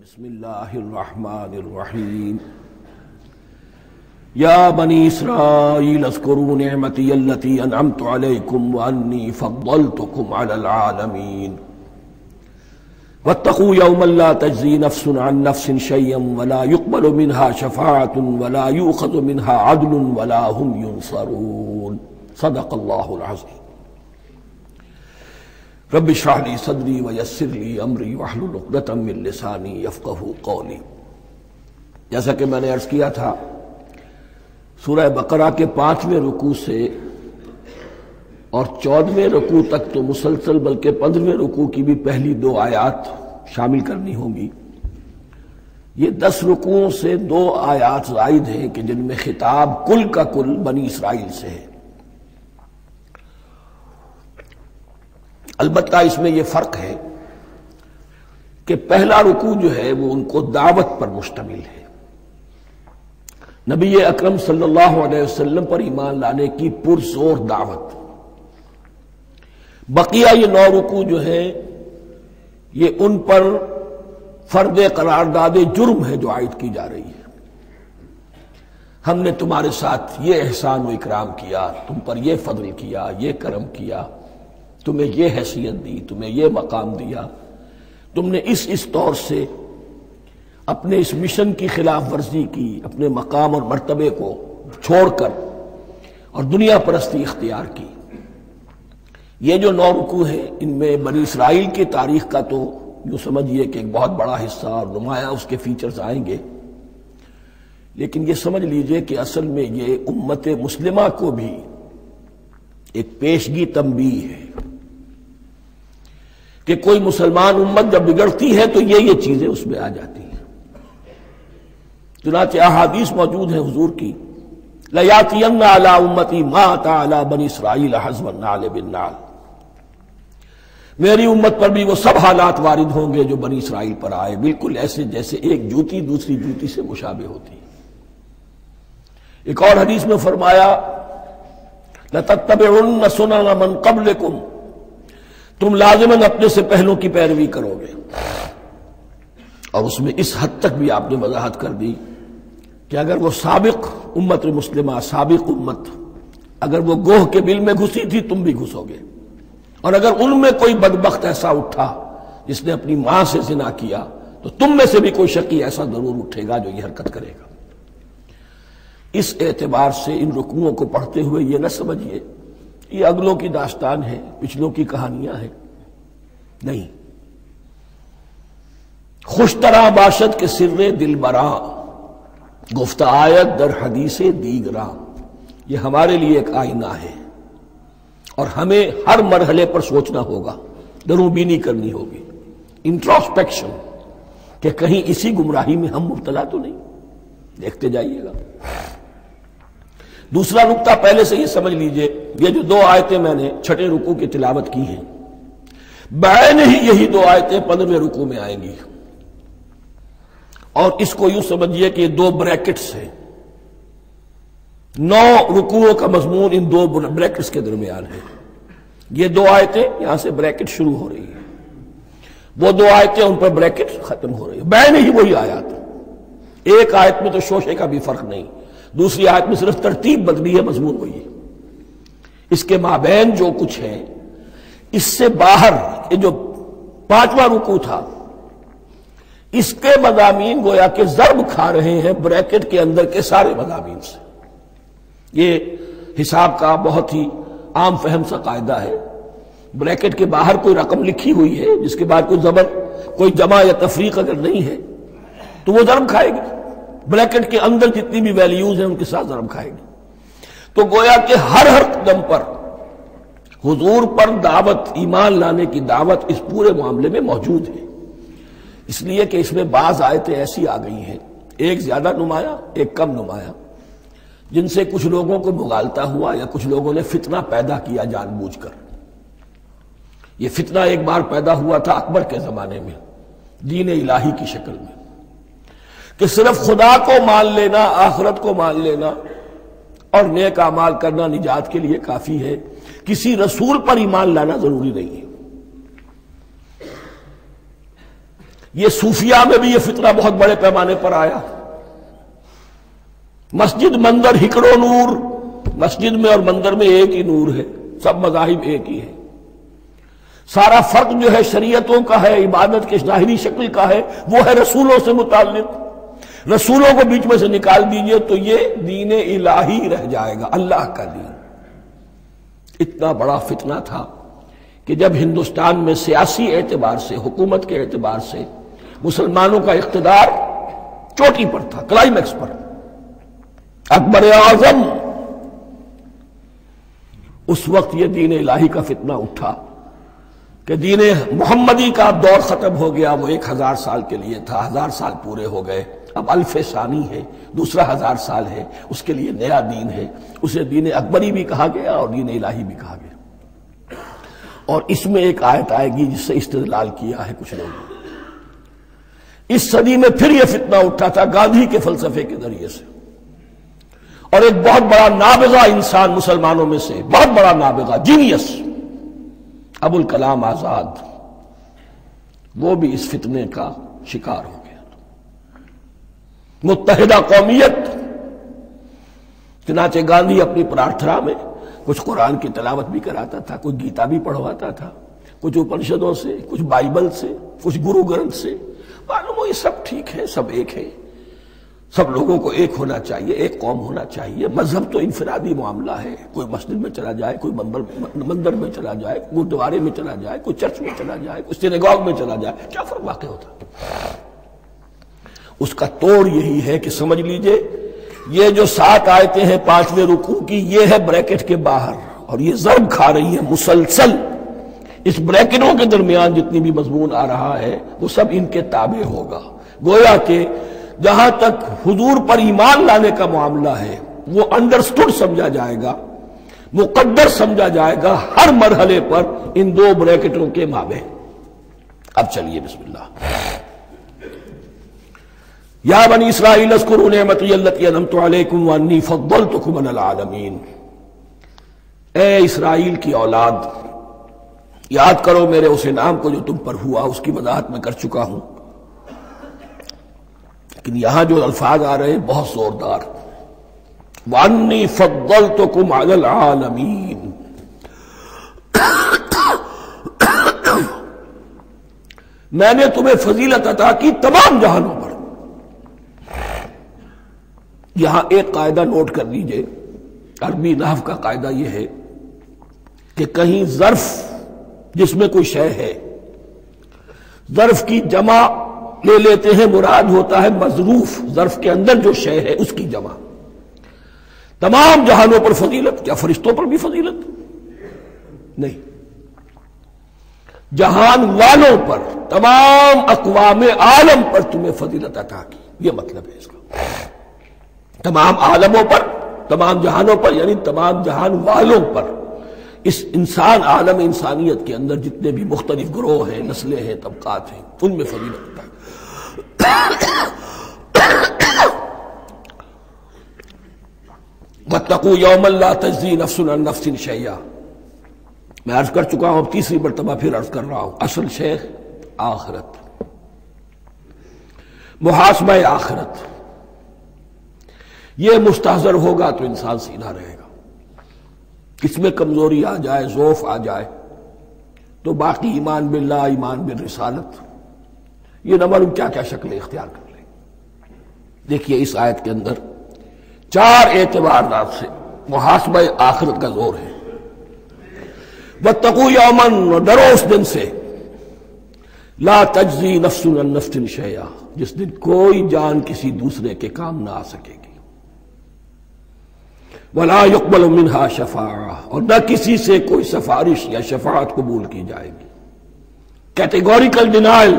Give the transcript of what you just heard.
بسم اللہ الرحمن الرحیم یا بنی اسرائیل اذکروا نعمتی التی انعمت علیکم وانی فضلتکم علی العالمین واتقوا یوما لا تجزی نفس عن نفس شیئا ولا يقبل منها شفاعة ولا یؤخذ منها عدل ولا هم ينصرون صدق اللہ العظیم رب اشرح لی صدری ویسر لی امری واحلل عقدۃ من لسانی یفقہوا قولی۔ جیسا کہ میں نے عرض کیا تھا، سورہ بقرہ کے 5ویں رکوع سے اور 14ویں رکوع تک تو مسلسل، بلکہ 15ویں رکوع کی بھی پہلی 2 آیات شامل کرنی ہوں گی۔ یہ 10 رکوعوں سے 2 آیات زائد ہیں کہ جن میں خطاب کل کا کل بنی اسرائیل سے ہے۔ البتہ اس میں یہ فرق ہے کہ پہلا رکوع جو ہے وہ ان کو دعوت پر مشتمل ہے، نبی اکرم صلی اللہ علیہ وسلم پر ایمان لانے کی پرزور دعوت۔ بقیہ یہ 9 رکوع جو ہیں یہ ان پر فرض قرارداد جرم ہے جو عائد کی جا رہی ہے۔ ہم نے تمہارے ساتھ یہ احسان و اکرام کیا، تم پر یہ فضل کیا، یہ کرم کیا، تمہیں یہ حیثیت دی، تمہیں یہ مقام دیا، تم نے اس طور سے اپنے اس مشن کی خلاف ورزی کی، اپنے مقام اور مرتبے کو چھوڑ کر اور دنیا پرستی اختیار کی۔ یہ جو 9 رکوع ہیں ان میں بنی اسرائیل کی تاریخ کا تو یوں سمجھیے کہ ایک بہت بڑا حصہ اور نمایاں اس کے فیچرز آئیں گے، لیکن یہ سمجھ لیجئے کہ اصل میں یہ امت مسلمہ کو بھی ایک پیشگی تنبیہ ہے کہ کوئی مسلمان امت جب بگڑتی ہے تو یہ چیزیں اس میں آ جاتی ہیں۔ چنانچہ احادیث موجود ہیں حضور کی، لَيَأْتِيَنَّ عَلَىٰ أُمَّتِي مَا أَتَىٰ عَلَىٰ بَنِي إِسْرَائِيلَ حَزْوَ النَّعْلِ بِالنَّعْلِ، میری امت پر بھی وہ سب حالات وارد ہوں گے جو بنی اسرائیل پر آئے، بالکل ایسے جیسے ایک جوتی دوسری جوتی سے مشابہ ہوتی ہے۔ ایک اور حدیث میں فرمایا لَتَتَّبِعُنَّ سُنَنَ مَن قَبْلِكُمْ، تم لازماً اپنے سے پہلوں کی پیروی کرو گے۔ اور اس میں اس حد تک بھی آپ نے وضاحت کر دی کہ اگر وہ سابق امت مسلمہ، سابق امت، اگر وہ گوہ کے بل میں گھسی تھی تم بھی گھسو گے، اور اگر ان میں کوئی بدبخت ایسا اٹھا جس نے اپنی ماں سے زنا کیا تو تم میں سے بھی کوئی شقی ایسا ضرور اٹھے گا جو یہ حرکت کرے گا۔ اس اعتبار سے ان رکوعوں کو پڑھتے ہوئے یہ نہ سمجھیے یہ اگلوں کی داستان ہے، پچھلوں کی کہانیاں ہیں، نہیں۔ خوش طرح باشد کے سر دل براں، گفت آیت در حدیث دیگراں، یہ ہمارے لیے ایک آئینہ ہے اور ہمیں ہر مرحلے پر سوچنا ہوگا، دروں بینی کرنی ہوگی، انٹروسپیکشن، کہ کہیں اسی گمراہی میں ہم مبتلا تو نہیں۔ دیکھتے جائیے گا۔ دوسرا نقطہ پہلے سے یہ سمجھ لیجئے، یہ جو 2 آیتیں میں نے 6 رکوع کی تلاوت کی ہیں، بعین ہی یہی 2 آیتیں 15ویں رکوع میں آئیں گی، اور اس کو یوں سمجھیے کہ یہ 2 بریکٹس ہیں۔ 9 رکوعوں کا مضمون ان 2 بریکٹس کے درمیان ہے۔ یہ 2 آیتیں یہاں سے بریکٹ شروع ہو رہی ہیں، وہ 2 آیتیں ان پر بریکٹ ختم ہو رہی ہیں، بعین ہی وہی آیات۔ ایک آیت میں تو شوشے کا بھی فرق نہیں، دوسری آیت میں صرف ترتیب بدلی ہے، مضمون وہی ہے۔ اس کے مابین جو کچھ ہے، اس سے باہر یہ جو 5واں رکوع تھا اس کے مضامین گویا کہ ضرب کھا رہے ہیں بریکٹ کے اندر کے سارے مضامین سے۔ یہ حساب کا بہت ہی عام فہم سا قاعدہ ہے، بریکٹ کے باہر کوئی رقم لکھی ہوئی ہے جس کے بعد کوئی زبر، کوئی جمع یا تفریق اگر نہیں ہے تو وہ ضرب کھائے گی، بریکٹ کے اندر جتنی بھی ویلیوز ہیں ان کے ساتھ ضرب کھائے گی۔ تو گویا کہ ہر قدم پر حضور پر دعوت، ایمان لانے کی دعوت اس پورے معاملے میں موجود ہے، اس لیے کہ اس میں بعض آیتیں ایسی آ گئی ہیں، ایک زیادہ نمایاں ایک کم نمایاں، جن سے کچھ لوگوں کو مغالطہ ہوا یا کچھ لوگوں نے فتنہ پیدا کیا جان بوجھ کر۔ یہ فتنہ ایک بار پیدا ہوا تھا اکبر کے زمانے میں، دین الہی کی شکل میں، کہ صرف خدا کو مان لینا، آخرت کو مان لینا اور نیک اعمال کرنا نجات کے لیے کافی ہے، کسی رسول پر ایمان لانا ضروری نہیں ہے۔ یہ صوفیہ میں بھی یہ فتنہ بہت بڑے پیمانے پر آیا. مسجد مندر ہکڑو نور، مسجد میں اور مندر میں ایک ہی نور ہے، سب مذاہب ایک ہی ہے. سارا فرق جو ہے شریعتوں کا ہے، عبادت کے ظاہری شکل کا ہے، وہ ہے رسولوں سے متعلق. رسولوں کو بیچ میں سے نکال دیجئے تو یہ دین الہی رہ جائے گا، اللہ کا دین. اتنا بڑا فتنہ تھا کہ جب ہندوستان میں سیاسی اعتبار سے، حکومت کے اعتبار سے مسلمانوں کا اقتدار چوٹی پر تھا، کلائمیکس پر، اکبر اعظم، اس وقت یہ دین الہی کا فتنہ اٹھا کہ دین محمدی کا دور ختم ہو گیا. وہ 1000 سال کے لیے تھا، 1000 سال پورے ہو گئے، اب الف ثانی ہے، دوسرا 1000 سال ہے، اس کے لیے نیا دین ہے. اسے دین اکبری بھی کہا گیا اور دین الہی بھی کہا گیا. اور اس میں ایک آیت آئے گی جس سے استدلال کیا ہے کچھ لوگوں. اس صدی میں پھر یہ فتنہ اٹھا تھا گاندھی کے فلسفے کے ذریعے سے، اور ایک بہت بڑا نابغہ انسان مسلمانوں میں سے، بہت بڑا نابغہ، جینیس، ابوالکلام آزاد، وہ بھی اس فتنے کا شکار ہو گیا. متحدہ قومیت. چنانچہ گاندھی اپنی پرارتھنا میں کچھ قرآن کی تلاوت بھی کراتا تھا، کچھ گیتا بھی پڑھواتا تھا، کچھ اپنشدوں سے، کچھ بائبل سے، کچھ گرو گرنتھ سے. معلوم ہو یہ سب ٹھیک ہے، سب ایک ہے، سب لوگوں کو ایک ہونا چاہیے، ایک قوم ہونا چاہیے. مذہب تو انفرادی معاملہ ہے، کوئی مسجد میں چلا جائے، کوئی مندر میں چلا جائے، گردوارے میں چلا جائے، کوئی چرچ میں چلا جائے، کوئی سینیگاگ میں چلا جائے، کیا فرق واقع ہوتا ہے؟ اس کا توڑ یہی ہے کہ سمجھ لیجئے یہ جو 7 آیتیں ہیں 5ویں رکوع کی، یہ ہے بریکٹ کے باہر، اور یہ ضرب کھا رہی ہے مسلسل. اس بریکٹوں کے درمیان جتنی بھی مضمون آ رہا ہے وہ سب ان کے تابع ہوگا. گویا کہ جہاں تک حضور پر ایمان لانے کا معاملہ ہے وہ انڈرسٹوڈ سمجھا جائے گا، مقدر سمجھا جائے گا ہر مرحلے پر ان 2 بریکٹوں کے مابین. اب چلیے بسم اللہ. یا بنی اسرائیل اذکروا نعمتی التی انعمت علیکم وانی فضلتکم علی العالمین. اے اسرائیل کی اولاد، یاد کرو میرے اس انعام کو جو تم پر ہوا. اس کی وضاحت میں کر چکا ہوں، لیکن یہاں جو الفاظ آ رہے ہیں بہت زوردار. وانی فضلتکم علی العالمین. میں نے تمہیں فضیلت عطا کی تمام جہانوں پر. یہاں ایک قاعدہ نوٹ کر لیجئے، عربی نحو کا قاعدہ یہ ہے کہ کہیں ظرف جس میں کوئی شے ہے، ظرف کی جمع لے لیتے ہیں، مراد ہوتا ہے مظروف، ظرف کے اندر جو شے ہے اس کی جمع. تمام جہانوں پر فضیلت، کیا فرشتوں پر بھی فضیلت؟ نہیں، جہان والوں پر، تمام اقوام عالم پر تمہیں فضیلت عطا کی، یہ مطلب ہے اس کا. تمام عالموں پر، تمام جہانوں پر، یعنی تمام جہان والوں پر. اس انسان عالم انسانیت کے اندر جتنے بھی مختلف گروہ ہیں، نسلیں ہیں، طبقات ہیں، ان میں فضیلت عطا. واتقوا یوما لا تجزی نفس عن نفس شیئا. میں عرض کر چکا ہوں، اب تیسری مرتبہ پھر عرض کر رہا ہوں، اصل شیخ آخرت، محاسبہ آخرت. یہ مستحضر ہوگا تو انسان سیدھا رہے گا. اس میں کمزوری آ جائے، ضعف آ جائے تو باقی ایمان باللہ، ایمان بالرسالت، یہ نہ معلوم کیا کیا شکلیں اختیار کر لیں. دیکھیے اس آیت کے اندر 4 اعتبارات سے محاسبہ آخرت کا زور ہے. واتقوا یوما، ڈرو اس دن سے، لا تجزی نفس عن نفس شیئا، جس دن کوئی جان کسی دوسرے کے کام نہ آ سکے گی. ولا يقبل منها شفاعہ، اور نہ کسی سے کوئی سفارش یا شفاعت قبول کی جائے گی. Categorical denial.